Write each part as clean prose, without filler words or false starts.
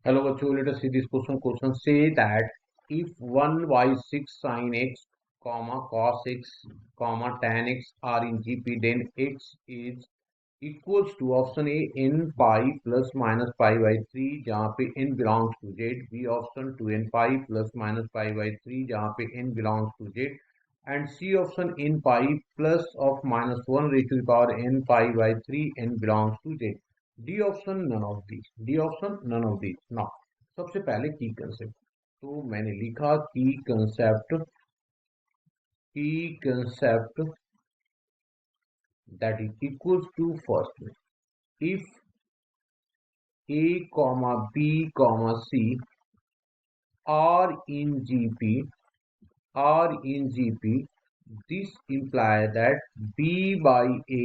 Hello bachcho, let us see this question. Question say that if 1 by 6 sin x, comma cos x, comma tan x are in GP, then x is equals to option A n pi plus minus pi by 3 जहाँ पे n belongs to z, B option 2 n pi plus minus pi by 3 जहाँ पे n belongs to z, and C option n pi plus of minus 1 raised to the power n pi by 3 n belongs to z. D option none of these. D option none of these. Now सबसे पहले की concept तो मैंने लिखा की concept that is equals to first if a comma b comma c are in gp this implies that b by a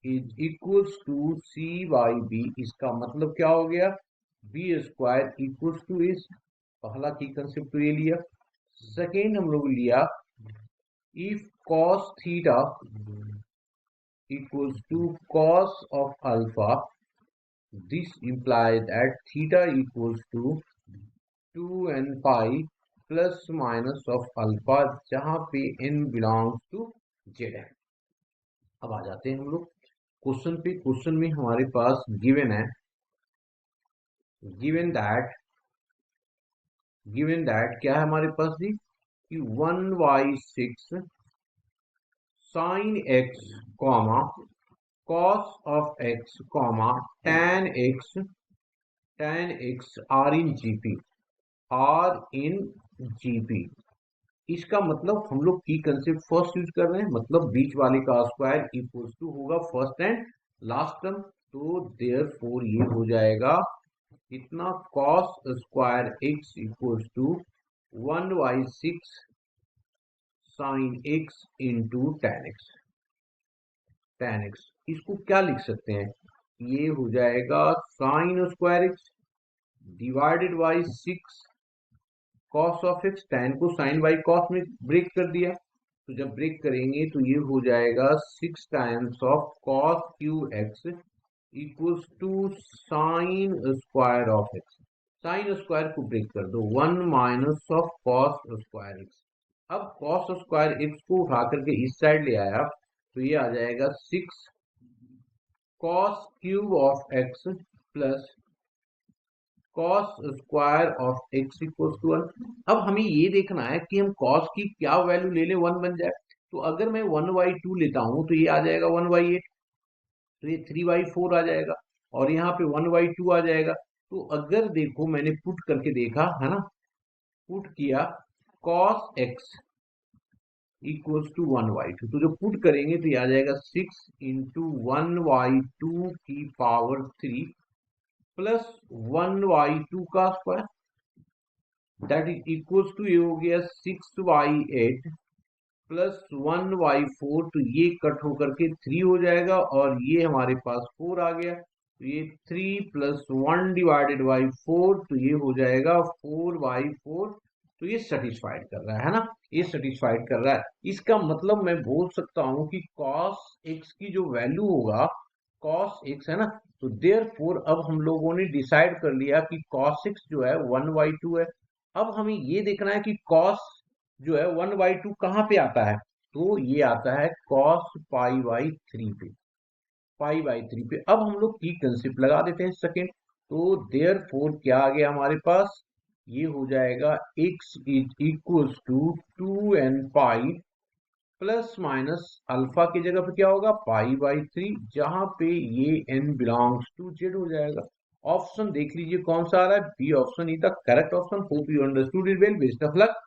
is equals to c by b. इसका मतलब क्या हो गया, बी स्क्वायर इक्वल्स टू इस पहला की concept तो ये लिया। सेकेंड हम लोग लिया if cos theta equals to cos of alpha, this implies that theta equals to 2n pi plus minus of alpha जहां पे n belongs to z है। अब आ जाते हैं हम लोग क्वेश्चन पे। क्वेश्चन में हमारे पास गिवन है, गिवन दैट क्या है हमारे पास जी कि 1/6 sin x comma cos of x comma tan x are in GP. इसका मतलब हम लोग की कंसेप्ट फर्स्ट यूज कर रहे हैं, मतलब बीच वाले का स्क्वायर इक्वल्स टू होगा फर्स्ट एंड लास्ट टर्म। तो देयरफॉर ये हो जाएगा इतना cos square x equals to 1/6 sin x into tan x। इसको क्या लिख सकते हैं, ये हो जाएगा sine square x divided by 6 cos of x. tan को साइन बाई कॉस में ब्रेक कर दिया, तो जब ब्रेक करेंगे तो ये हो जाएगा 6 times of cos cube x equals to sine square of x. Sine square को ब्रेक कर दो, 1 minus of cos square x. अब कॉस स्क्वायर एक्स को उठा करके इस साइड ले आया तो ये आ जाएगा 6 cos cube of x plus cos square of x equals to 1। अब हमें ये देखना है कि हम कॉस की क्या वैल्यू ले लें 1 बन जाए। तो अगर मैं 1/2 लेता हूं तो ये आ जाएगा 1/8, तो ये 3/4 आ जाएगा और यहाँ पे 1/2 आ जाएगा। तो अगर देखो मैंने पुट करके देखा है ना, पुट किया cos x इक्वल्स टू 1/2, तो जब पुट करेंगे तो ये आ जाएगा 6 इंटू 1/2 की पावर 3 प्लस 1/2 का square that is equals to ये हो गया 6/8 प्लस 1/4, तो ये कट होकर के 3 हो जाएगा और ये हमारे पास 4 आ गया। तो ये 3 प्लस 1 डिवाइडेड बाई 4, तो ये हो जाएगा 4/4। तो ये सेटिस्फाइड कर रहा है ना, ये सेटिस्फाइड कर रहा है। इसका मतलब मैं बोल सकता हूं कि cos x की जो वैल्यू होगा, cos x है ना, तो देयरफॉर अब हम लोगों ने डिसाइड कर लिया कि cos x जो है 1/2 है। अब हमें ये देखना है कि cos जो है 1/2 कहाँ पे आता है, तो ये आता है cos π/3 पे, π/3 पे। अब हम लोग की कंसेप्ट लगा देते हैं सेकेंड, तो देयरफॉर क्या आ गया हमारे पास, ये हो जाएगा x is equals to 2n pi plus minus alpha की जगह पे क्या होगा π/3, जहां पे ये n बिलोंग्स टू z हो जाएगा। ऑप्शन देख लीजिए कौन सा आ रहा है, B option is the correct option. Hope you understood it well, best of luck.